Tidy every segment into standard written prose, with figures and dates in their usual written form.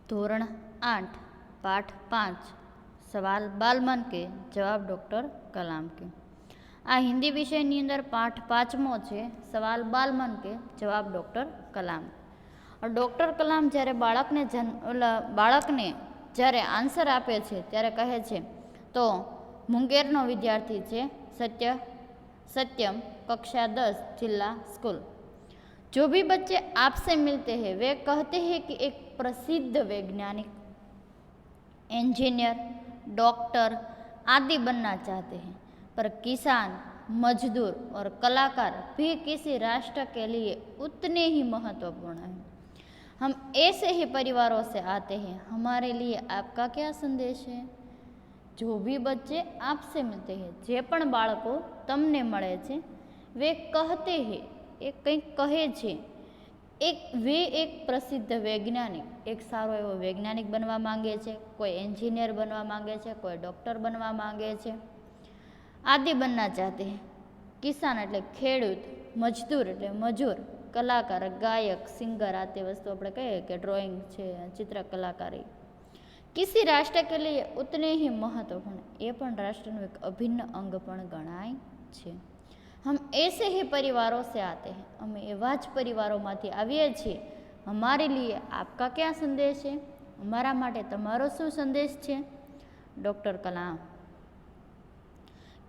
ધોરણ 8 પાઠ 5 સવાલ બાલમન કે જવાબ ડૉક્ટર કલામ કે। આ હિન્દી વિષયની અંદર પાઠ 5મો છે, સવાલ બાલમન કે જવાબ ડૉક્ટર કલામ। ડૉક્ટર કલામ જ્યારે બાળકને જ્યારે આન્સર આપે છે ત્યારે કહે છે તો મુંગેરનો વિદ્યાર્થી છે सत्यम कक्षा 10 जिला स्कूल। जो भी बच्चे आपसे मिलते हैं वे कहते हैं कि एक प्रसिद्ध वैज्ञानिक, इंजीनियर, डॉक्टर आदि बनना चाहते हैं, पर किसान, मजदूर और कलाकार भी किसी राष्ट्र के लिए उतने ही महत्वपूर्ण हैं। हम ऐसे ही परिवारों से आते हैं, हमारे लिए आपका क्या संदेश है? जो भी बच्चे आपसे मिलते हैं, जे पण बाळको तमने मळे छे वे कहते हैं, एक कंईक कहे छे, वे एक प्रसिद्ध वैज्ञानिक, एक सारो एवो वैज्ञानिक बनवा मांगे छे, कोई एंजीनियर बनवा मांगे छे, कोई डॉक्टर बनवा मांगे छे, आदि बनना चाहते हैं। किसान एटले खेडूत, मजदूर एटले मजूर, कलाकार गायक, सिंगर, आ ते वस्तु आपणे कहीए के ड्रॉइंग छे, चित्र कलाकारी, किसी राष्ट्र के लिए उतने ही महत्वपूर्ण, ये पण राष्ट्रનું एक अभिन्न अंग पण गणाय छे। हम ऐसे ही परिवारों से आते हैं, हम एवा ज परिवारोमांथी आवीए छीए। हमारे लिए आपका क्या संदेश है? हमारा माटे तमारो शुं संदेश छे? डॉक्टर कलाम।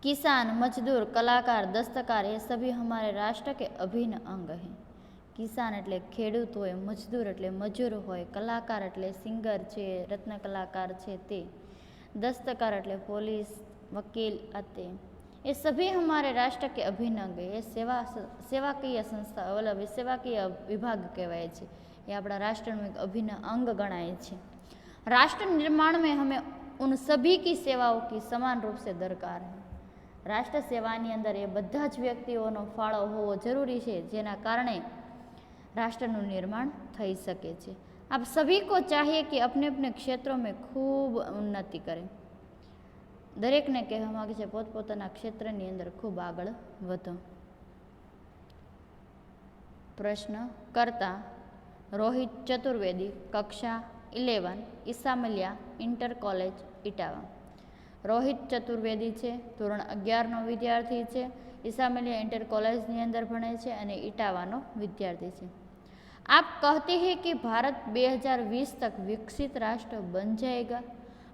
किसान, मजदूर, कलाकार, दस्तकार ये सभी हमारे राष्ट्र के अभिन्न अंग हैं। किसान एटले खेडूत होय, मजदूर एटले मजूर होय, कलाकार एटले सिंगर छे, रत्न कलाकार छे ते, दस्तकार एटले पोलीस, वकील आते, ये सभी हमारे राष्ट्र के अभिन्न अंग है। ये सेवाकीय संस्था सेवाकीय विभाग कहवाय छे, ये अपना राष्ट्र में एक अभिन्न अंग गणाय छे। राष्ट्र निर्माण में हमें उन सभी की सेवाओं की समान रूप से दरकार है। राष्ट्र सेवानी अंदर ये बधा ज व्यक्तिओनो फाळो होवो जरूरी है, जेना कारणे राष्ट्रનું निर्माण थई सके छे। आप सभी को चाहिए कि अपने अपने क्षेत्रों में खूब उन्नति करें। दरेक ने कहेवा मांगे छे पोतपोताना क्षेत्रनी अंदर खूब आगळ वधो। प्रश्न करता रोहित चतुर्वेदी, कक्षा 11, ईसामलिया इंटर कॉलेज इटावा। रोहित चतुर्वेदी छे, धोरण 11 नो विद्यार्थी छे, ईसामलिया इंटर कॉलेजनी अंदर भणे छे अने इटावानो विद्यार्थी छे। आप कहते हैं कि भारत 2020 तक विकसित राष्ट्र बन जाएगा,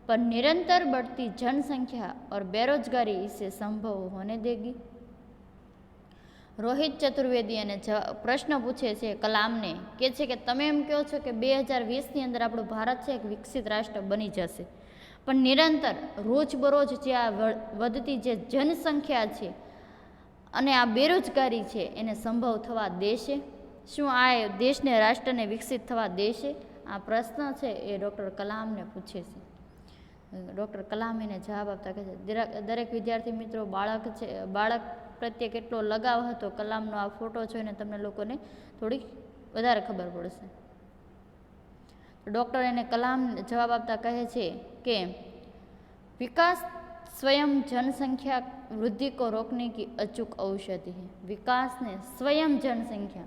पर निरंतर बढ़ती जनसंख्या और बेरोजगारी इसे संभव होने देगी? रोहित चतुर्वेदी ने प्रश्न पूछे छे कलाम ने, कहे छे कि तमे एम कहो छो कि 2020 ની અંદર આપણું ભારત છે એક વિકસિત રાષ્ટ્ર બની જશે, પણ નિરંતર રોજબરોજ જે આ વધતી જે જનસંખ્યા છે અને આ બેરોજગારી છે એને સંભવ થવા દેશે? શું આ દેશને રાષ્ટ્રને વિકસિત થવા દેશે? આ પ્રશ્ન છે એ ડૉક્ટર કલામને પૂછે છે। ડૉક્ટર કલામ એને જવાબ આપતા કહે છે દરેક વિદ્યાર્થી મિત્રો બાળક પ્રત્યે કેટલો લગાવ હતો કલામનો આ ફોટો જોઈને તમને લોકોને થોડી વધારે ખબર પડશે। ડૉક્ટર એને કલામ જવાબ આપતા કહે છે કે विकास स्वयं जनसंख्या वृद्धि को रोकने की अचूक औषधि है। विकास ने स्वयं जनसंख्या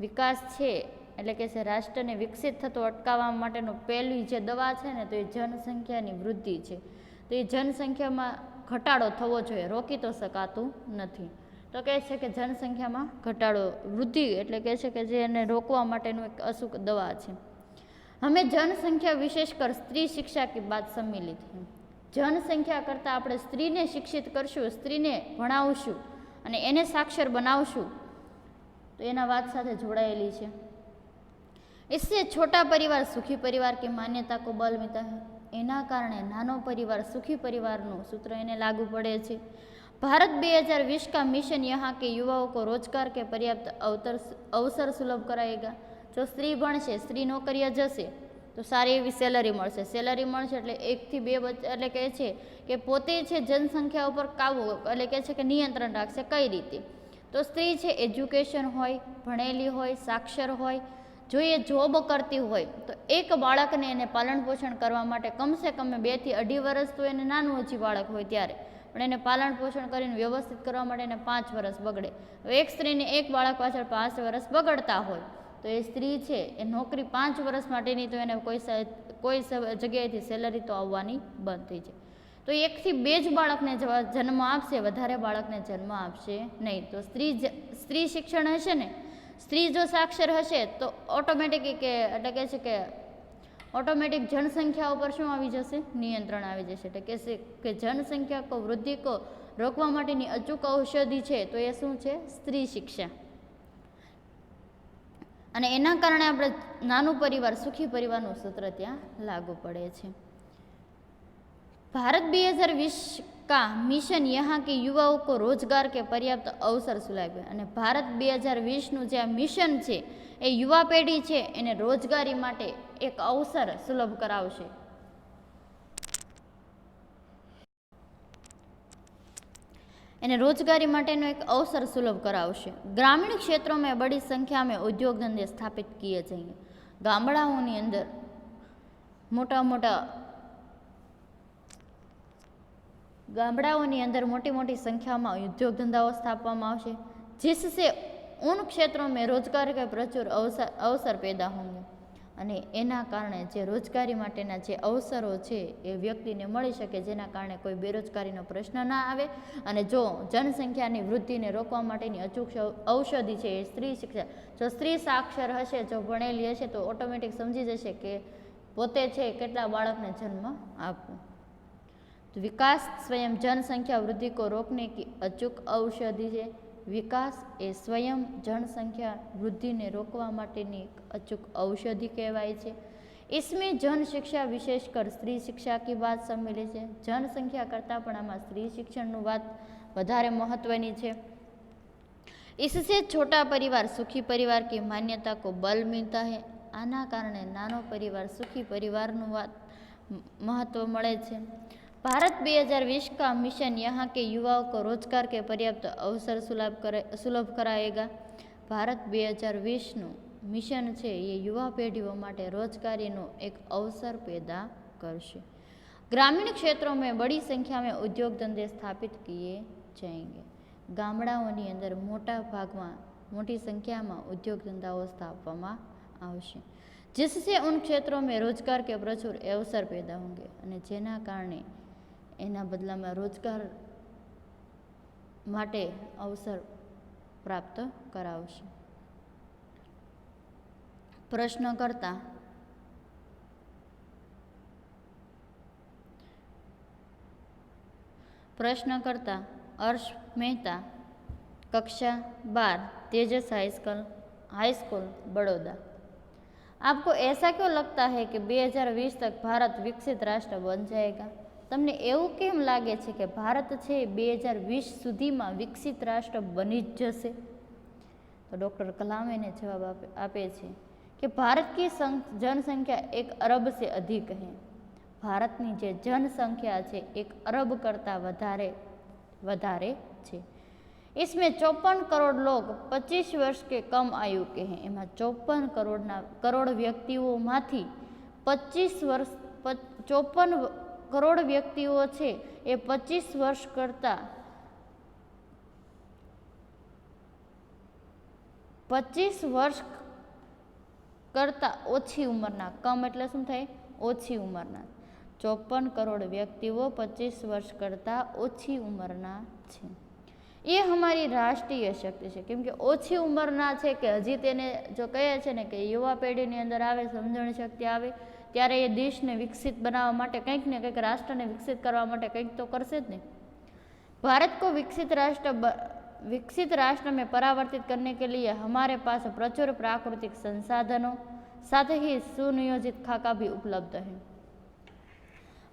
विकास है એટલે કે છે રાષ્ટ્રને વિકસિત થતો અટકાવવા માટેનું પહેલી જે દવા છે ને તો એ જનસંખ્યાની વૃદ્ધિ છે। તો એ જનસંખ્યામાં ઘટાડો થવો જોઈએ, રોકી તો શકાતું નથી। તો કહે છે કે જનસંખ્યામાં ઘટાડો વૃદ્ધિ એટલે કહે છે કે જે એને રોકવા માટેનું એક અચૂક દવા છે। हमें जनसंख्या विशेषकर स्त्री शिक्षा की बात सम्मिलित है। जनसंख्या करता આપણે સ્ત્રીને શિક્ષિત કરશું, સ્ત્રીને ભણાવશું અને એને સાક્ષર બનાવશું તો એના વાત સાથે જોડાયેલી છે। इससे छोटा परिवार सुखी परिवार की मान्यता को बल मिलता है। एना कारणे नानो परिवार सुखी परिवारનું सूत्र એને लागू पड़े છે। भारत 2020 का मिशन यहाँ के युवाओं को रोजगार के पर्याप्त अवसर सुलभ कराएगा। जो स्त्री भणशे, स्त्री नौकरीए जशे तो सारी एवी सेलरी मळशे। सेलरी मळशे એટલે 1 થી 2 એટલે કહે છે કે પોતે છે જનસંખ્યા ઉપર કાબુ એટલે કહે છે કે નિયંત્રણ રાખશે કઈ રીતે? તો સ્ત્રી છે એજ્યુકેશન હોય, ભણેલી હોય, સાક્ષર હોય, જો એ જોબ કરતી હોય તો એક બાળકને એને પાલન પોષણ કરવા માટે કમસે કમ 2 થી 2.5 વર્ષ તો એને નાનું ઓછી બાળક હોય ત્યારે, પણ એને પાલન પોષણ કરીને વ્યવસ્થિત કરવા માટે એને 5 વર્ષ બગડે। એક સ્ત્રીને એક બાળક પાછળ 5 વર્ષ બગડતા હોય તો એ સ્ત્રી છે એ નોકરી 5 વર્ષ માટેની, તો એને કોઈ જગ્યાએથી સેલરી તો આવવાની બંધ થઈ જાય. તો 1 થી 2 જ બાળકને જન્મ આપશે, વધારે બાળકને જન્મ આપશે નહીં. તો સ્ત્રી શિક્ષણ હશે ને, સ્ત્રી જો સાક્ષર હશે તો ઓટોમેટિક એટલે કહે છે કે ઓટોમેટિક જનસંખ્યા ઉપર શું આવી જશે? નિયંત્રણ આવી જશે. એટલે કહેશે કે જનસંખ્યા કો વૃદ્ધિ કો રોકવા માટેની અચૂક ઔષધિ છે તો એ શું છે? સ્ત્રી શિક્ષા. અને એના કારણે આપણે નાનું પરિવાર સુખી પરિવારનું સૂત્ર ત્યાં લાગુ પડે છે. भारत 2020 का मिशन यहाँ के युवाओं को रोजगार के पर्याप्त अवसर सुलभ. અને ભારત 2020નું જે આ મિશન છે એ યુવા પેઢી છે એને રોજગારી માટે એક અવસર સુલભ કરાવશે. એને રોજગારી માટેનો એક अवसर सुलभ करावशे. ग्रामीण क्षेत्रों में बड़ी संख्या में उद्योग धंधे स्थापित किए जाएंगे. ગામડાઓની અંદર मोटी मोटी संख्या में उद्योग धंधाओं स्थापवामां आवशे, जिससे उन क्षेत्रों में रोजगार के प्रचुर अवसर पैदा होंगे. અને એના કારણે જે રોજગારી માટેના જે અવસરો છે એ વ્યક્તિને મળી શકે, જેના કારણે કોઈ બેરોજગારીનો પ્રશ્ન ના આવે. અને જો જનસંખ્યાની વૃદ્ધિને રોકવા માટેની અચૂક ઔષધિ છે એ સ્ત્રી શિક્ષા. જો સ્ત્રી સાક્ષર હશે, જો ભણેલી હશે તો ઓટોમેટિક સમજી જશે કે પોતે છે કેટલા બાળકને જન્મ આપવો. तो विकास स्वयं जनसंख्या वृद्धि को रोकने की अचूक औषधि है. विकास ए स्वयं जनसंख्या वृद्धि ने रोकवा माटेनी एक अचूक औषधि कहवाय छे. इसमें जन शिक्षा विशेषकर स्त्री शिक्षा की बात सम्मिलित है. जनसंख्या करता पण आमां स्त्री शिक्षणनु बात वधारे महत्वनी छे. इससे छोटा परिवार सुखी परिवार की मान्यता को बल मिलता है. आना कारणे नानो परिवार सुखी परिवारनु बात महत्व मळे छे. भारत 2020 का मिशन यहाँ के युवाओं को रोजगार के पर्याप्त अवसर सुलभ कराएगा. भारत 2020નું મિશન છે એ યુવા પેઢીઓ માટે રોજગારીનો એક અવસર પેદા કરશે. ग्रामीण क्षेत्रों में बड़ी संख्या में उद्योग धंधे स्थापित किए जाएंगे. ગામડાઓની અંદર મોટા ભાગમાં મોટી સંખ્યામાં ઉદ્યોગ ધંધાઓ સ્થાપવામાં આવશે, जिससे उन क्षेत्रों में रोजगार के प्रचुर अवसर पैदा होंगे. અને જેના કારણે એના બદલામાં રોજગાર માટે અવસર પ્રાપ્ત કરાવશે. प्रश्नकर्ता हर्ष मेहता, कक्षा 12, तेजस हाई स्कूल बड़ौदा. आपको ऐसा क्यों लगता है कि 2020 तक भारत विकसित राष्ट्र बन जाएगा? તમને એવું કેમ લાગે છે કે ભારત છે 2020 સુધીમાં વિકસિત રાષ્ટ્ર બની જ જશે? તો ડૉક્ટર કલામ એને જવાબ આપે છે કે ભારત की जनसंख्या 1 अरब से अधिक है. ભારતની જે જનસંખ્યા છે 1 अरब કરતાં વધારે છે. इसमें 54 करोड़ लोग 25 वर्ष के कम आयु के हैं. એમાં 54 કરોડ વ્યક્તિઓમાંથી 54 કરોડ વ્યક્તિઓ છે એ 25 વર્ષ કરતાં 25 વર્ષ કરતાં ઓછી ઉંમરના. કમ એટલે શું થાય? ઓછી ઉંમરના. 54 કરોડ વ્યક્તિઓ 25 વર્ષ કરતાં ઓછી ઉંમરના છે. એ અમારી રાષ્ટ્રીય શક્તિ છે. કેમ કે ઓછી ઉંમરના છે કે હજી તેને જો કહે છે ને કે યુવા પેઢીની અંદર આવે, સમજણ શક્તિ આવે, ત્યારે એ દેશને વિકસિત બનાવવા માટે કંઈક ને કંઈક, રાષ્ટ્રને વિકસિત કરવા માટે કંઈક તો કરશે જ ને. भारत को विकसित राष्ट्र में परावर्तित करने के लिए हमारे पास प्रचुर प्राकृतिक संसाधनों साथ ही सुनियोजित खाका भी उपलब्ध है.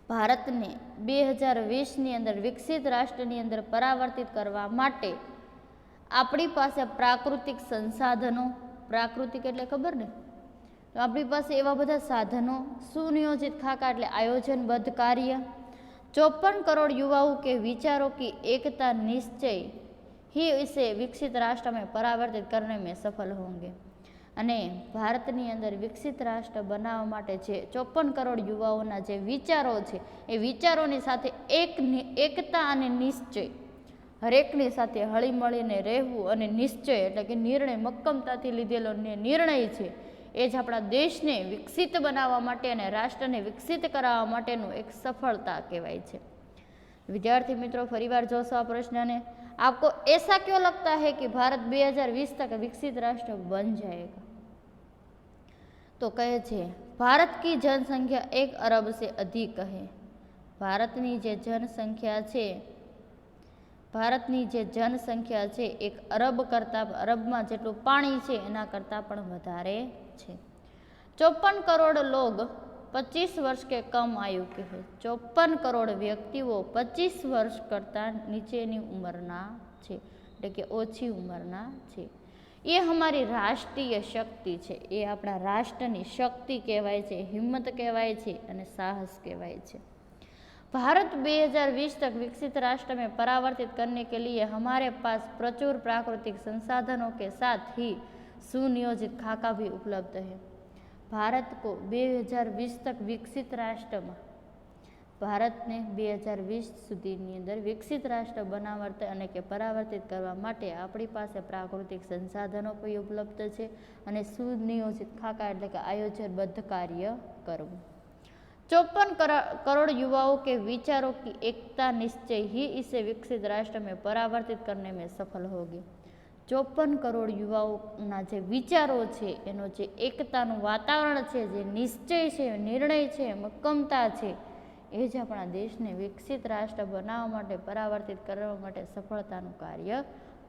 भारत ने 2020ની અંદર વિકસિત રાષ્ટ્રની અંદર પરાવર્તિત કરવા માટે આપણી પાસે પ્રાકૃતિક સંસાધનો, પ્રાકૃતિક એટલે ખબર ને, તો આપણી પાસે એવા બધા સાધનો, સુનિयोजित खाका એટલે आयोजनबद्ध कार्य, 54 करोड़ युवाओं के विचारों की एकता निश्चय ही इसे विकसित राष्ट्र में परावर्तित करने में सफल होंगे. અને ભારતની અંદર વિકસિત રાષ્ટ્ર બનાવવા માટે જે 54 કરોડ યુવાઓના જે વિચારો છે એ વિચારોની સાથે એકતા અને નિશ્ચય, હરેકની સાથે હળીમળીને રહેવું અને નિશ્ચય એટલે કે નિર્ણય મક્કમતાથી લીધેલો નિર્ણય છે એ જ આપણા દેશને વિકસિત બનાવવા માટે અને રાષ્ટ્રને વિકસિત કરાવવા માટેનું એક સફળતા કહેવાય છે। विद्यार्थी मित्रों फरीवार जोशो आ प्रश्न। आपको ऐसा क्यों लगता है कि भारत 2020 तक विकसित राष्ट्र बन जाएगा? तो कहे छे भारत की जनसंख्या 1 अरब से अधिक है। भारतनी जे जनसंख्या छे छे 1 अरब करता अरब में जेटલું पाणी छे एना करता पण वधारे छे। 54 करोड़ लोग 25 वर्ष के कम आयु के हैं। 54 करोड़ व्यक्तिओ 25 वर्ष करता नीचेनी उमरना छे એટલે કે ઓછી ઉંમરના છે। એ हमारी राष्ट्रीय शक्ति છે, એ આપણા રાષ્ટ્રની શક્તિ કહેવાય છે, હિંમત કહેવાય છે અને સાહસ કહેવાય છે। भारत 2020 तक विकसित राष्ट्र में परावर्तित करने के लिए हमारे पास प्रचुर प्राकृतिक संसाधनों के साथ ही सुनियोजित खाका भी उपलब्ध है। भारत को 2020 तक विकसित राष्ट्र में भारत ने 2020 सुधीनी अंदर विकसित राष्ट्र बनावट अने के परावर्तित करवा माटे आपणी पासे प्राकृतिक संसाधनों पण उपलब्ध छे अने सुनियोजित खाका एटले के आयोजनबद्ध कार्य करवुं। 54 करोड़ युवाओं के विचारों की एकता निश्चय ही इसे विकसित राष्ट्र में परावर्तित करने में सफल होगी। 54 करोड़ युवाओं ना जे विचारो छे एनो जे एकतानुं वातावरण छे, जे निश्चय छे, निर्णय छे, मक्कमता छे, ए ज आपणा देशने विकसित राष्ट्र बनाववा माटे परावर्तित करवा माटे सफलतानुं कार्य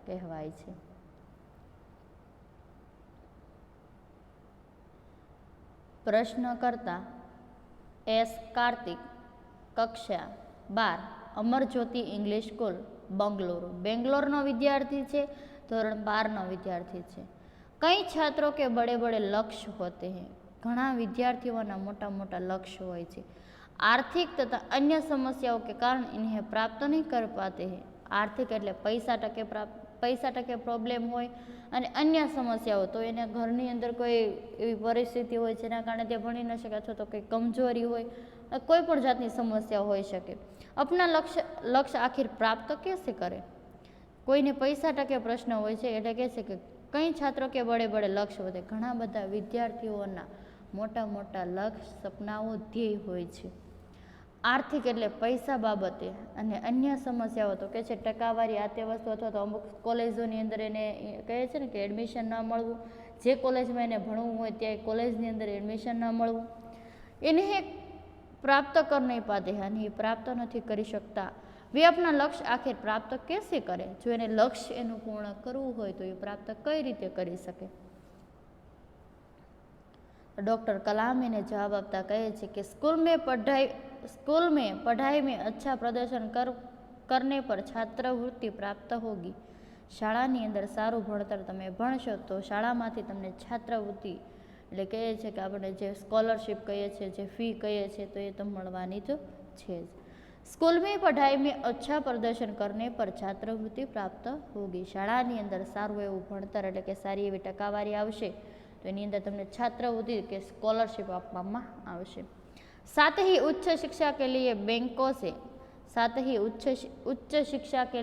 कहेवाय छे। प्रश्न करता एस कार्तिक कक्षा 12 अमर ज्योति इंग्लिश स्कूल बेंगलुरु बेंगलोरनो विद्यार्थी है, धोरण 12 विद्यार्थी है। कई छात्रों के बड़े बड़े लक्ष्य होते हैं। घણા विद्यार्थियों मोटा मोटा लक्ष्य होय छे। आर्थिक तथा अन्य समस्याओं के कारण इन्हें प्राप्त नहीं कर पाते हैं। आर्थिक एटले पैसा टके प्रॉब्लम होय अने अन्य समस्याओं तो एने घरनी अंदर कोई एवी परिस्थिति होय जेना कारणे ते भणी न शके अथवा तो कोई कमजोरी होय, कोई पण जातनी समस्या होई शके। अपना लक्ष्य आखिर प्राप्त कैसे करें? कोईने पैसा टके प्रश्न होय छे एटले कहे छे के कई छात्रों के बड़े बड़े लक्ष्य होते। घણા બધા विद्यार्थीओना मोटा मोटा लक्ष्य सपनाओ ध्येय होय छे। आर्थिक एटले पैसा बाबते अने अन्य समस्याओं तो कहे छे टकावारी आ ते वस्तु अथवा तो अमुक कॉलेजोनी अंदर एने कहे छे ने के एडमिशन न मळवुं, जे कॉलेजमां एने भणवुं होय त्यां कॉलेजनी अंदर एडमिशन न मळवुं, इन्हें प्राप्त कर नहीं पाते हैं, ये प्राप्त नहीं करी सकता। वे अपना लक्ष्य आखिर प्राप्त कैसे करें? जो एने लक्ष्य एनु पूर्ण करवुं होय तो ये प्राप्त कई रीते करी सके? डॉक्टर कलाम इन्हें जवाब आपता कहे छे कि स्कूल में पढ़ाई में अच्छा प्रदर्शन करने पर छात्रवृत्ति प्राप्त होगी। शाळानी अंदर सारूं भणतर तमे भणशो तो शाळामांथी तमने छात्रवृत्ति એટલે કહે છે કે આપણે જે સ્કોલરશિપ કહીએ છીએ, જે ફી કહીએ છીએ તો એ તો મળવાની જ છે। स्कूल में पढ़ाई में अच्छा प्रदर्शन करने पर छात्रवृत्ति प्राप्त होगी। शाळानी अंदर सारूं एवुं भणतर એટલે કે સારી એવી ટકાવારી આવશે तो एनी अंदर तमने छात्रवृत्ति के स्कॉलरशिप आपवामां आवशे। साथ ही उच्च शिक्षा के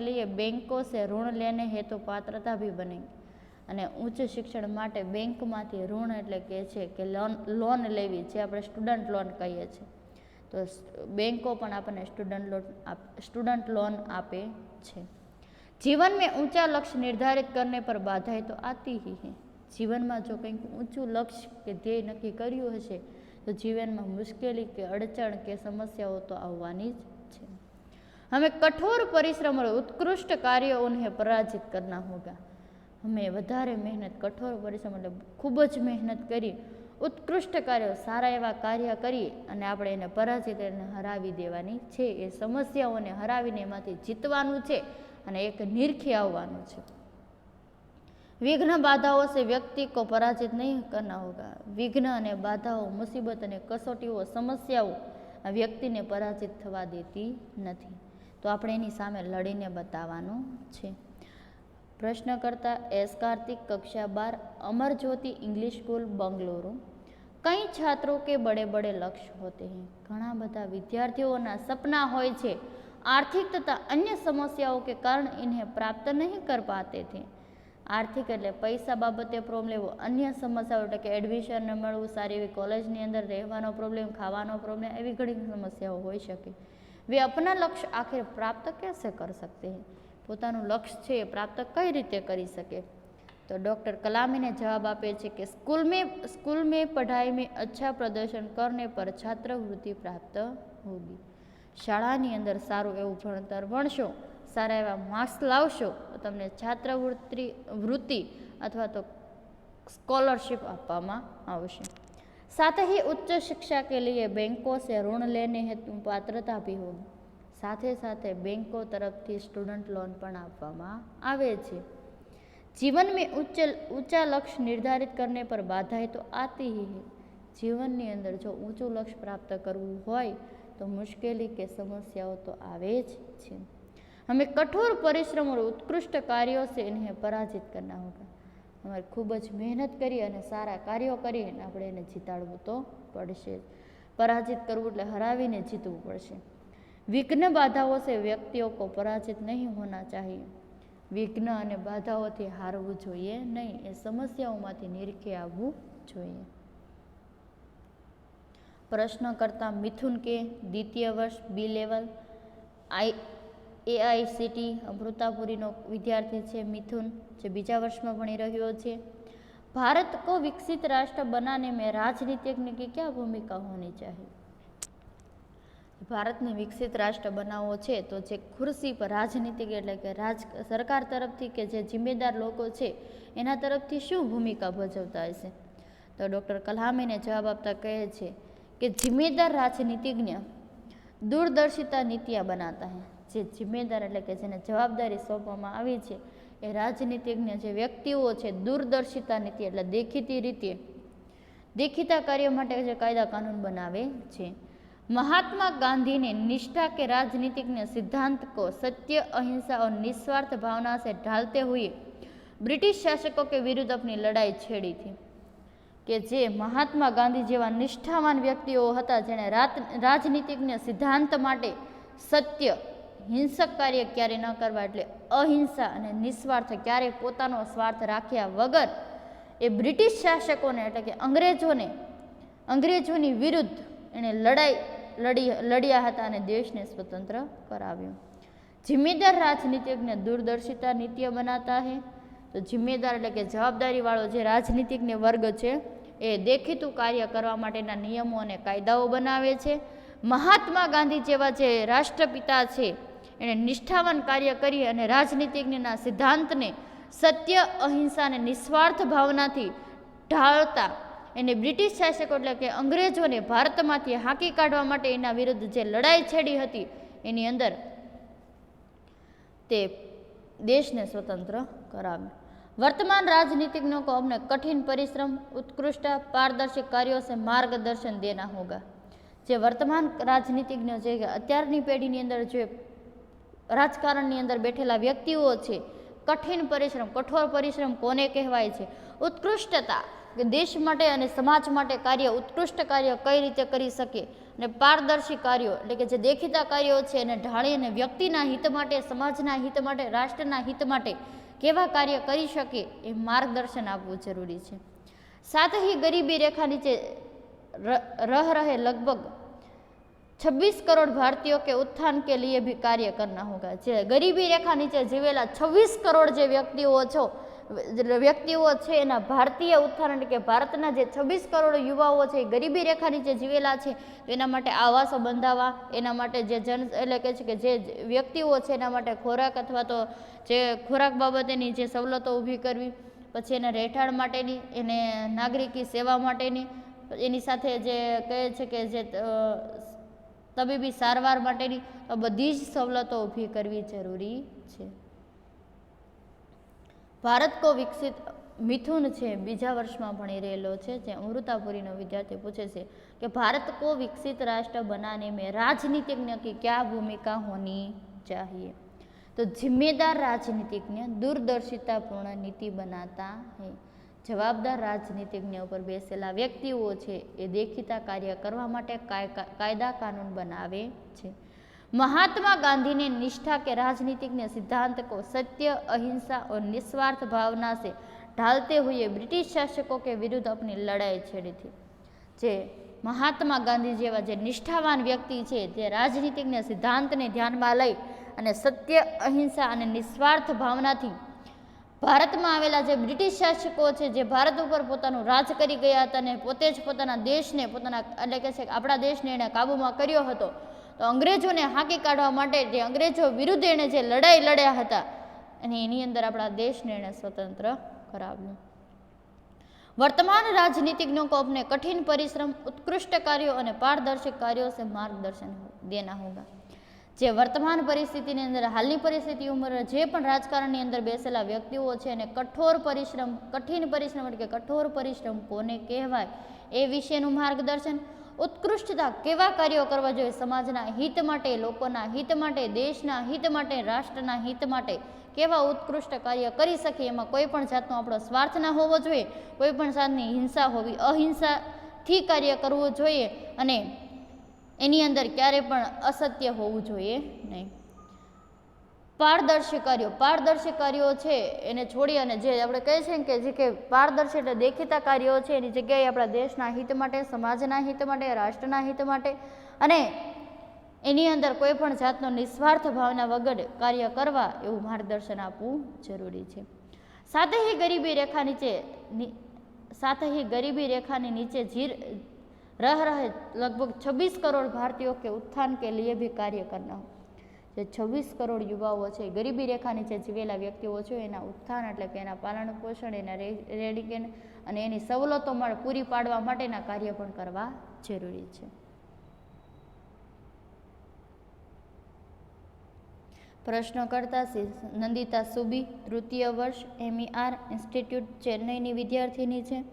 लिए बैंकों से ऋण लेने हेतु पात्रता भी बनेगी। अने उच्च शिक्षण माटे बेंकमांथी ऋण एटले के छे के लोन लेवी, जे आपणे स्टुडंट लोन कहीए छे तो बेंको पण आपणे स्टुडंट लोन आपे छे। जीवन में ऊंचा लक्ष्य निर्धारित करने पर बाधाएं तो आती ही है। जीवन में जो कंईक ऊंचू लक्ष्य के ध्येय नक्की कर्युं हशे तो जीवन में मुश्केली के अड़चण के समस्याओं तो आववानी ज छे। हमें कठोर परिश्रम और उत्कृष्ट कार्य उन्हें पराजित करना होगा। हमें वधारे मेहनत, कठोर परिश्रम એટલે ખૂબ જ મહેનત કરી उत्कृष्ट कार्य सारा एवा कार्य करी अने आपणे एने पराजित एने हरावी देवानी छे। ए समस्याओने हरावीने एमांथी जीतवानुं छे अने एक निरखे आववानुं छे। विघ्न बाधाओं से व्यक्ति को पराजित नहीं करना होगा। विघ्न अने बाधाओं, मुसीबत अने कसोटीओ, समस्याओं व्यक्ति ने पराजित थवा देती नहीं, तो आपणे एनी सामे लड़ीने बताववानुं छे। प्रश्न करता एस कार्तिक कक्षा 12 अमर ज्योति इंग्लिश स्कूल बेंगलुरु। कई छात्रों के बड़े बड़े लक्ष्य होते हैं। घણા બધા વિદ્યાર્થીઓના સપના હોય છે, आर्थिक तथा अन्य समस्याओं के कारण इन्हें प्राप्त नहीं कर पाते थे। आर्थिक એટલે પૈસા બાબતે પ્રોબ્લેમ, અન્ય સમસ્યાઓ એટલે કે એડમિશન ન મળવું, સારી એવી કોલેજની અંદર રહેવાનો પ્રોબ્લેમ, ખાવાનો પ્રોબ્લેમ, એવી ઘણી સમસ્યાઓ હોઈ શકે। वे अपना लक्ष्य आखिर प्राप्त कैसे कर सकते हैं? પોતાનું લક્ષ્ય છે એ પ્રાપ્ત કઈ રીતે કરી શકે? तो डॉक्टर कलाम ने जवाब आपे छे कि स्कूल में पढ़ाई में अच्छा प्रदर्शन करने पर छात्रवृत्ति प्राप्त होगी। शाळानी अंदर सारू एवं भणतर भणशो, सारा एवा मार्क्स लावशो तो तमने छात्रवृत्ति अथवा तो स्कॉलरशिप आपवामां आवशे। साथ ही उच्च शिक्षा के लिए बैंकों से ऋण लेने हेतु पात्रता भी होगी। साथे साथे बैंकों तरफथी स्टूडेंट लोन पण आपवामां आवे छे। जीवन में ऊंचा लक्ष्य निर्धारित करने पर बाधाएं तो आती ही है। जीवन ની અંદર જો ઊંચું લક્ષ્ય પ્રાપ્ત કરવું હોય तो मुश्किली के समस्याओं तो आवे ज छे। हमें कठोर परिश्रम और उत्कृष्ट कार्यों से इन्हें पराजित करना होगा। हमारे खूब ज मेहनत करी अने सारा कार्यों करी आपणे एने जीताडवुं तो पड़शे। पराजित करवुं एटले हरावीने जीतवुं पड़शे। विघ्न बाधाओं से व्यक्तियों को पराजित नहीं होना चाहिए। विघ्न अने बाधाओथी हारवुं जोईए नहीं, ए समस्याओमांथी निरखी आववुं जोईए। प्रश्नकर्ता मिथुन के द्वितीय वर्ष बी लेवल AICT अमृतापुरीनो विद्यार्थी है। मिथुन जो बीजा वर्ष में भणी रह्यो छे। भारत को विकसित राष्ट्र बनाने में राजनीतिज्ञ की क्या भूमिका होनी चाहिए? भारत ने विकसित राष्ट्र बनावो छे तो जे खुर्सी पर राजनीतिक एटले के सरकार तरफथी के जे जिम्मेदार लोको छे एना तरफथी शुं भूमिका भजवता हशे? तो डॉक्टर कलाम ने जवाब आपता कहे छे कि जिम्मेदार राजनीतिज्ञ दूरदर्शिता नीतियाँ बनाता है। जे जिम्मेदार एटले के जेने जवाबदारी सौंपवामां आवी छे ए राजनीतिज्ञ जे व्यक्तिओ छे दूरदर्शिता नीति एटले देखीती रीते देखीता कार्य माटे जे कायदा कानून बनावे छे। महात्मा गांधी ने निष्ठा के राजनीतिज्ञ सिद्धांत को सत्य, अहिंसा और निस्वार्थ भावना से ढालते हुए ब्रिटिश शासकों के विरुद्ध अपनी लड़ाई छेड़ी थी। कि जे महात्मा गांधी जेवा निष्ठावान व्यक्तिओ हता जेने राजनीतिज्ञ सिद्धांत माटे सत्य, हिंसक कार्य क्यारे न करवा एटले अहिंसा अने निस्वार्थ क्यारे पोतानो स्वार्थ राख्या वगर ए ब्रिटिश शासकोने एटले के अंग्रेजोनी विरुद्ध एने लड़िया हता अने देशने स्वतंत्र कराव्यो। जिम्मेदार राजनीतिज्ञ दूरदर्शिता नीतियाँ बनाता है। तो जिम्मेदार एटले के जवाबदारी वाळो जे राजनीतिज्ञ वर्ग छे ए देखीतुं कार्य करवा माटेना नियमो अने कायदाओ बनावे छे। महात्मा गांधी जेवा जे राष्ट्रपिता छे एणे निष्ठावान कार्य करी अने राजनीतिज्ञना सिद्धांतने सत्य, अहिंसा अने निस्वार्थ भावनाथी ढाळता एने ब्रिटिश शासको एटले के अंग्रेजोने भारतमांथी हांकी काढवा माटे एना विरुद्ध जे लड़ाई छेड़ी हती एनी अंदर ते देशने स्वतंत्र कराव्यो। वर्तमान राजनीतिज्ञों को अपने कठिन परिश्रम, उत्कृष्ट पारदर्शी कार्यों से मार्गदर्शन देना होगा। जे वर्तमान राजनीतिज्ञ जे अत्यारनी पेढ़ीनी अंदर जे राजकारणनी अंदर बैठेला व्यक्तिओ छे कठिन परिश्रम, कठोर परिश्रम कोने कहेवाय छे? उत्कृष्टता કે દેશ માટે અને સમાજ માટે કાર્ય ઉત્કૃષ્ટ કાર્ય કઈ રીતે કરી શકે અને પારદર્શી કાર્યો એટલે કે જે દેખીતા કાર્યો છે એને ઢાળી અને વ્યક્તિના હિત માટે, સમાજના હિત માટે, રાષ્ટ્રના હિત માટે કેવા કાર્ય કરી શકે એ માર્ગદર્શન આપવું જરૂરી છે। साथ ही गरीबी रेखा नीचे रह रहे लगभग 26 करोड़ भारतीयों के उत्थान के लिए भी कार्य करना होगा। जे गरीबी रेखा नीचे जीवेला 26 करोड़ जे व्यक्तिओ छे एना भारतीय उत्थान એટલે કે ભારતના જે 26 કરોડ યુવાઓ છે ગરીબી રેખા નીચે જીવેલા છે તો એના માટે આવાસો બંધાવવા, એના માટે જે એટલે કે છે કે જે વ્યક્તિઓ છે એના માટે ખોરાક અથવા તો જે ખોરાક બાબતેની જે સવલતો ઊભી કરવી, પછી એના રહેઠાણ માટેની, એને નાગરિકી સેવા માટેની, એની સાથે જે કહે છે કે જે તબીબી સારવાર માટેની બધી જ સવલતો ઊભી કરવી જરૂરી છે। भारत को विकसित मिथुन है बीजा वर्ष में भणी रहेलो है। जे अमृतापुरीनो विद्यार्थी पूछे से कि भारत को विकसित राष्ट्र बनाने में राजनीतिज्ञ की क्या भूमिका होनी चाहिए? तो जिम्मेदार राजनीतिज्ञ दूरदर्शितापूर्ण नीति बनाता है। जवाबदार राजनीतिज्ञ पर बेसेला व्यक्तिओ छे ए देखीता कार्य करवा माटे कायदा कानून बनावे छे। महात्मा गांधी ने निष्ठा के राजनीतिक ने सिद्धांत को सत्य, अहिंसा और निस्वार्थ भावना से ढालते हुए ब्रिटिश शासकों के विरुद्ध अपनी लड़ाई छेड़ी थी। जे महात्मा गांधी जेवा जे निष्ठावान व्यक्ति है, जे राजनीतिक ने सिद्धांत ने ध्यान में लई अने सत्य, अहिंसा और निस्वार्थ भावना थी भारत में आवेला जे ब्रिटिश शासको छे, जे भारत पर पोतानुं राज करी गया हता ने पोते ज पोताना देश ने पोताना एटले के छे आपणा देश ने एणे काबूमां कर्यो हतो, तो अंग्रेजों ने हाकी काढवा माटे जे अंग्रेजों विरुद्ध एणे जे लड़ाई लड्या हता अने एनी अंदर आपणा देश ने एणे स्वतंत्र कराव्यो। वर्तमान राजनीतिज्ञों को अपने कठिन परिश्रम, उत्कृष्ट कार्यों और पारदर्शी कार्यों से मार्गदर्शन देना होगा। जे वर्तमान परिस्थिति अंदर हालनी परिस्थिति उमर जे पण राजकारण अंदर बेसेला व्यक्तिओ छे ने कठोर परिश्रम, कठिन परिश्रम एटले के कठोर परिश्रम कोने कहेवाय ए विशेनुं मार्गदर्शन, उत्कृष्टता केवा कार्यों करवा जोईए समाजना हित माटे, लोकोना हित माटे, देशना हित माटे, राष्ट्રના हित माटे केवा उत्कृष्ट कार्य करी सकीए, एमां कोई पण जातनो आपणो स्वार्थ ना होवो जोईए, कोई पण जातनी हिंसा होवी अहिंसाथी कार्य करवुं जोईए अने एनी अंदर क्यारे पण असत्य होवुं जोईए नहीं। पारदर्शी कार्यों छे एने छोड़ी अने जे आपणे कहीए छीए के जे के पारदर्शी एटले देखीता कार्यों छे एनी जग्याए आपणा देशना हित माटे, समाजना हित माटे, राष्ट्રના हित माटे अने एनी अंदर कोई पण जातनो निस्वार्थ भावना वगर कार्य करवा एवुं मार्गदर्शन आपवुं जरूरी छे। साथ ही गरीबी रेखानी नीचे रह रहे लगभग 26 करोड़ भारतीयों के उत्थान के लिए भी कार्य करना हो। जे 26 करोड़ युवाओं छे गरीबी रेखा नीचे जीवेला व्यक्तिओ छे एना उत्थान एटले के एना पालन पोषण एना रेडिकेन अने एनी सवलतो पूरी पाडवा माटेना कार्य पण करवा जरूरी छे। प्रश्नकर्ता श्री नंदिता सुबी, तृतीय वर्ष, MER इंस्टीट्यूट, चेन्नई विद्यार्थिनी छे।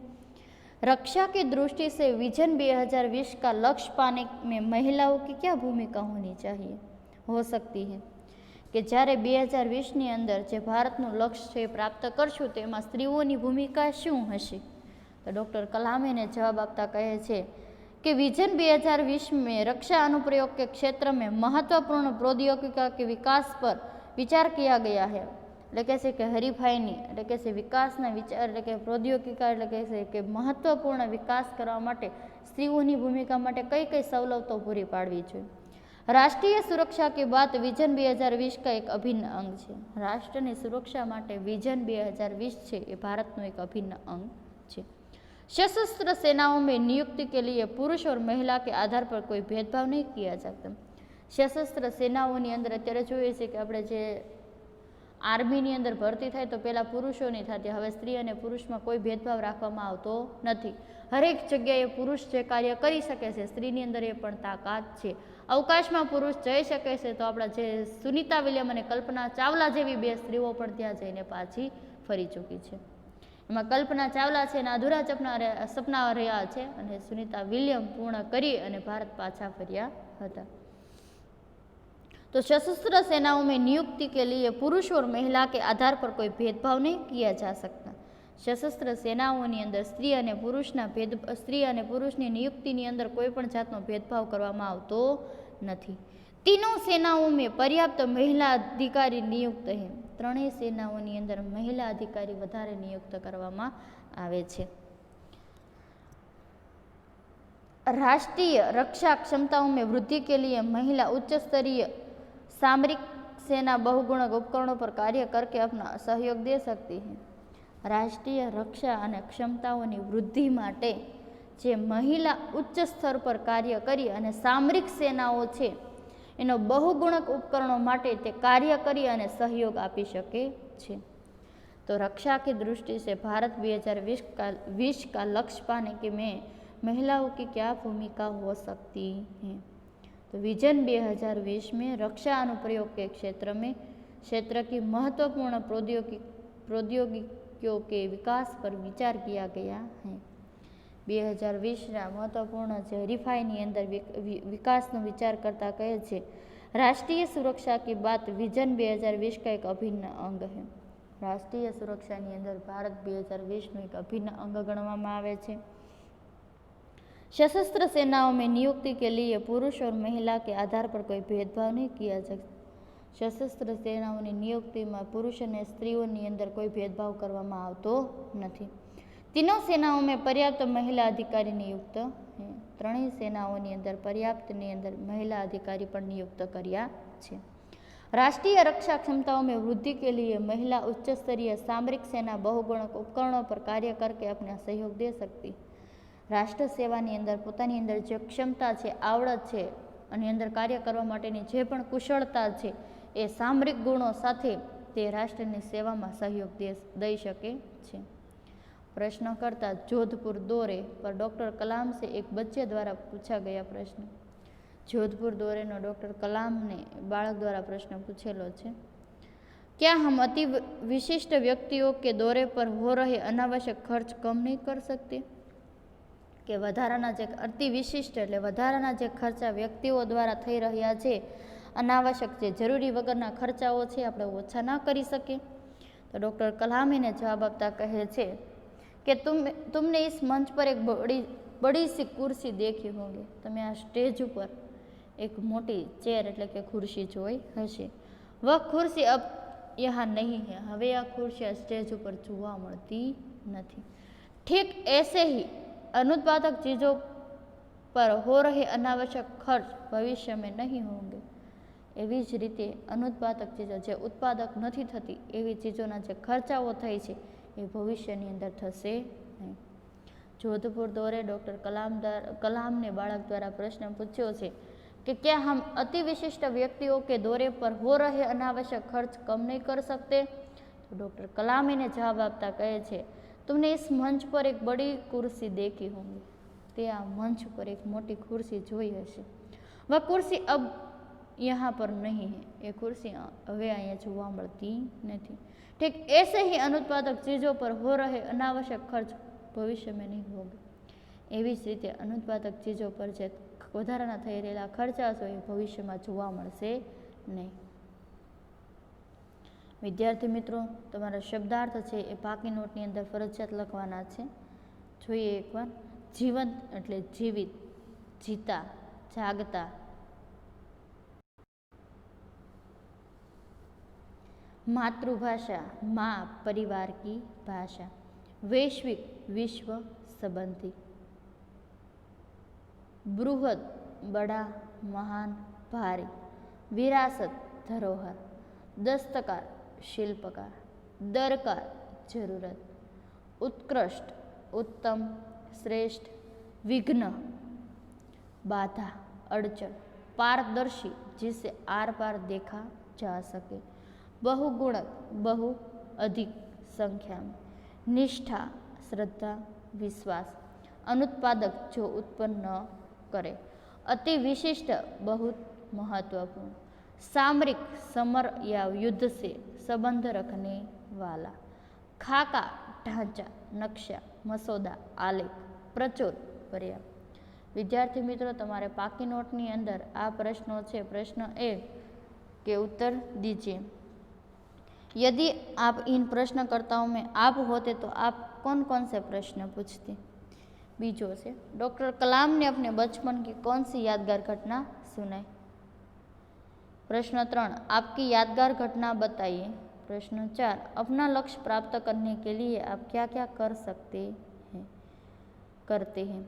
रक्षा की दृष्टि से विजन 2020 का लक्ष्य पाने में महिलाओं की क्या भूमिका होनी चाहिए हो सकती है कि જ્યારે 2020 ની અંદર જે ભારતનું લક્ષ્ય છે પ્રાપ્ત કરશું તેમાં સ્ત્રીઓની ભૂમિકા શું હશે? તો ડૉક્ટર કલામ એને જવાબ આપતા કહે છે कि विजन 2020 में रक्षा अनुप्रयोग के क्षेत्र में महत्वपूर्ण प्रौद्योगिकी के विकास पर विचार किया गया है। એટલે કે છે કે હરીફાઈની એટલે કે છે વિકાસના વિચાર એટલે કે પ્રૌદ્યોગિકા એટલે કે છે કે મહત્વપૂર્ણ વિકાસ કરવા માટે સ્ત્રીઓની ભૂમિકા માટે કઈ કઈ સવલતો પૂરી પાડવી જોઈએ। રાષ્ટ્રીય સુરક્ષા की बात विजन 2020 का एक अभिन्न अंग છે। રાષ્ટ્રની સુરક્ષા માટે વિજન 2020 છે એ ભારતનું એક અભિન્ન અંગ છે। सशस्त्र सेनाओं में नियुक्ति के लिए पुरुष और महिला के आधार पर कोई भेदभाव नहीं किया जाता। सशस्त्र सेनाओनी अंदर अत्यारे जोईए छे कि आपणे जे आर्मीनी अंदर भर्ती थाय तो पहेला पुरुषोनी थती, हवे स्त्री अने पुरुषमां कोई भेदभाव राखवामां आवतो नथी। हरेक जग्याए पुरुष जे कार्य करी शके छे स्त्रीनी अंदर ए पण ताकात छे। अवकाशमां पुरुष जई शके छे तो आपणा जे सुनीता विलियम अने कल्पना चावला जेवी बे स्त्रीओ पण त्यां जईने पाછી फरी चूकी छे। एमां कल्पना चावला छे ने अधूरा सपना रह्या छे अने सुनीता विलियम पूर्ण करी अने भारत पाछा फर्या हता। तो सशस्त्र सेनाओं में नियुक्ति के लिए पुरुष और महिला के आधार पर कोई भेदभाव नहीं किया जा सकता। सशस्त्र सेनाओनी अंदर स्त्री अने पुरुषनी नियुक्तिनी अंदर कोई पण जातनो भेदभाव करवामां आवतो नथी। तीनों सेनाओं में पर्याप्त महिला अधिकारी नियुक्त है। त्रणेय सेनाओनी अंदर महिला अधिकारी वधारे नियुक्त करवामां आवे छे। राष्ट्रीय रक्षा क्षमताओं में वृद्धि के लिए महिला उच्च स्तरीय सामरिक सेना बहुगुणक उपकरणों पर कार्य करके अपना सहयोग दे सकती है। राष्ट्रीय रक्षा अने क्षमताओनी वृद्धि माटे जे महिला उच्च स्तर पर कार्य करी अने सामरिक सेनाओ छे एनो बहुगुणक उपकरणों माटे ते कार्य करी अने सहयोग आपी शके छे। तो रक्षा की दृष्टि से भारत 2020 का लक्ष्य पाने के में महिलाओं की क्या भूमिका हो सकती है? तो विजन 2020 में रक्षा अनुप्रयोग के क्षेत्र की महत्वपूर्ण प्रौद्योगिकियों के विकास पर विचार किया गया है। 2020 महत्वपूर्ण हरीफाईनी अंदर विकासनो विचार करता कहे छे राष्ट्रीय सुरक्षा की बात विजन 2020 का एक अभिन्न अंग है। राष्ट्रीय सुरक्षानी अंदर भारत 2020 नो एक अभिन्न अंग गणवामां आवे छे। सशस्त्र सेनाओं में नियुक्ति के लिए पुरुष और महिला के आधार पर कोई भेदभाव नहीं किया जाता। सशस्त्र सेनाओनी नियुक्तिमां पुरुष अने स्त्रीओनी अंदर कोई भेदभाव करवामां आवतो नथी। तीनों सेनाओं में पर्याप्त महिला अधिकारी नियुक्त है। त्रणेय सेनाओनी अंदर पर्याप्त महिला अधिकारी पण नियुक्त कर्या छे। राष्ट्रीय रक्षा क्षमताओं में वृद्धि के लिए महिला उच्च स्तरीय सामरिक सेना बहुगुणक उपकरणों पर कार्य करके अपना सहयोग दे सकती। राष्ट्र सेवानी अंदर पोतानी अंदर जे क्षमता छे, आवड़त छे अने अंदर कार्य करवा माटेनी जे पण कुशळता छे ए सामरिक गुणों साथे ते राष्ट्रनी सेवामां सहयोग दई शके छे। प्रश्न करता जोधपुर दौरे पर डॉक्टर कलाम से एक बच्चे द्वारा पूछा गया प्रश्न। जोधपुर दौरे नो डॉक्टर कलाम ने बाळक द्वारा प्रश्न पूछेलो छे। क्या हम अति विशिष्ट व्यक्तियों के दौरे पर हो रहे अनावश्यक खर्च कम नहीं कर सकते? के वधाराना जे अति विशिष्ट एटले वधाराना जे खर्चा व्यक्तिओ द्वारा थई रह्या छे, अनावश्यक जे जरूरी वगरना खर्चाओ छे आपणे ओछा ना करी सके? तो डॉक्टर कलाम ने जवाब आपता कहे छे कि तुमने इस मंच पर एक बड़ी सी कुर्सी देखी होगी। तमे आ स्टेज पर एक मोटी चेयर एटले के खुर्सी जोई हशे। वह कुर्सी अब यहाँ नहीं है। हवे आ खुर्सी स्टेज पर जोवा मळती नथी। ठीक ऐसे ही अनुत्पादक चीज़ों पर हो रहे अनावश्यक खर्च भविष्य में नहीं होंगे। एवी ज रीते अनुत्पादक चीज़ों जे उत्पादक नहीं थती एवी चीज़ों जे खर्चाओ थाय छे ए भविष्यनी अंदर थशे नहीं। जोधपुर दौरे डॉक्टर कलाम ने बाळक द्वारा प्रश्न पूछ्यो छे कि क्या हम अति विशिष्ट व्यक्तियों के दौरे पर हो रहे अनावश्यक खर्च कम नहीं कर सकते? तो डॉक्टर कलाम ने जवाब आपता कहे छे तुमने इस मंच पर एक बड़ी कुर्सी देखी होंगी। ते आ मंच पर एक मोटी कुर्सी जोई हशे। वह कुर्सी अब यहाँ पर नहीं है। ये कुर्सी हवे अहींया जोवा मळती नथी। ठीक ऐसे ही अनुत्पादक चीज़ों पर हो रहे अनावश्यक खर्च भविष्य में नहीं होगे। एवी ज रीते अनुत्पादक चीज़ों पर जे वधाराना थई रहेला खर्चा छे ए भविष्यमां जोवा मळशे नहीं। विद्यार्थी मित्रों तमारा शब्दार्थ छे ए पाकी नोटनी अंदर फरजियात लखवाना छे। जोईए एकवार। जीवंत एटले जीवित, जीता, जागता। मातृभाषा माँ परिवार की भाषा। वैश्विक विश्व संबंधी। बृहद बड़ा महान भारी। विरासत धरोहर। दस्तकार शिल्पकार। दरकार जरूरत। उत्कृष्ट उत्तम श्रेष्ठ। विघ्न बाधा अड़चन। पारदर्शी जिसे आर पार देखा जा सके। बहुगुणक बहु अधिक संख्या में। निष्ठा श्रद्धा विश्वास। अनुत्पादक जो उत्पन्न न करे। अति विशिष्ट बहुत महत्वपूर्ण। सामरिक समर या युद्ध से संबंध रखने वाला। खाका ढांचा नक्शा मसौदा आलेख प्रचुर पर्याप्त। विद्यार्थी मित्रों तमारे पाकी नोटनी अंदर आ प्रश्नों छे। प्रश्न ए के उत्तर दीजिए। यदि आप इन प्रश्नकर्ताओं में आप होते तो आप कौन कौन से प्रश्न पूछते? बीजों से डॉक्टर कलाम ने अपने बचपन की कौन सी यादगार घटना सुनाई? प्रश्न 3 आपकी यादगार घटना बताइए। प्रश्न 4 अपना लक्ष्य प्राप्त करने के लिए आप क्या क्या करते हैं।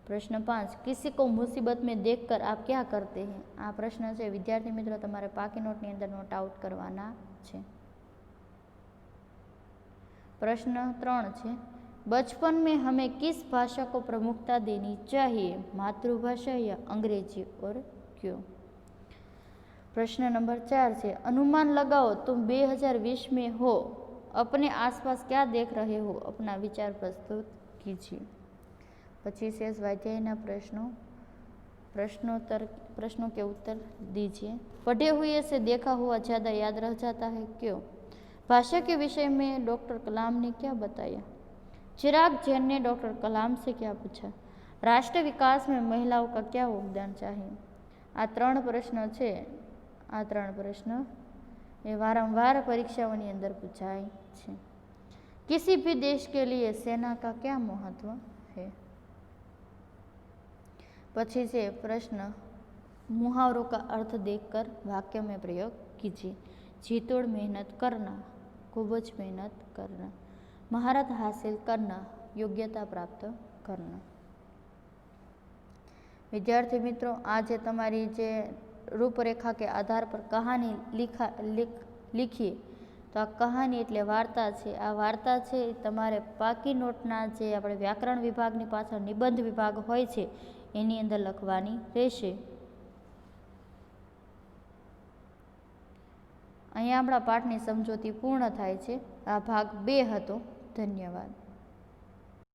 प्रश्न 5 किसी को मुसीबत में देखकर आप क्या करते हैं? आ प्रश्न से विद्यार्थी मित्रों तमारे पाकी नोटनी अंदर नोट आउट करवाना छे। प्रश्न 3 छे बचपन में हमें किस भाषा को प्रमुखता देनी चाहिए, मातृभाषा या अंग्रेजी और क्यों? प्रश्न नंबर 4 से अनुमान लगाओ तुम 2020 में हो, अपने आसपास क्या देख रहे हो, अपना विचार प्रस्तुत कीजिए। 25 स्वाध्यायना प्रश्नों के उत्तर दीजिए। पढ़े हुए से देखा हुआ ज़्यादा याद रह जाता है, क्यों? भाषा के विषय में डॉक्टर कलाम ने क्या बताया? चिराग जैन ने डॉक्टर कलाम से क्या पूछा? राष्ट्र विकास में महिलाओं का क्या योगदान चाहिए? आ 3 प्रश्न छे। आ 3 प्रश्न ये वारंवार परीक्षाओं अंदर पूछाय छे। किसी भी देश के लिए सेना का क्या महत्व है? પછી છે પ્રશ્ન, मुहावरों का अर्थ देखकर वाक्य में प्रयोग कीजिए। जी तोड़ मेहनत करना, खूब ज मेहनत करना, महारत हासिल करना, योग्यता प्राप्त करना। विद्यार्थी मित्रों, आज तमारी जे रूपरेखा के आधार पर कहानी लिखिए तो आ कहानी एटले वार्ता छे। आ वार्ता छे तमारे पाकी नोटना जे आपणे व्याकरण विभागनी पाछळ निबंध विभाग होय छे एनी अंदर लखवानी रहेशे। अहींया आपणा पाठनी समजूती पूर्ण थाय छे। आ भाग 2 हतो। धन्यवाद।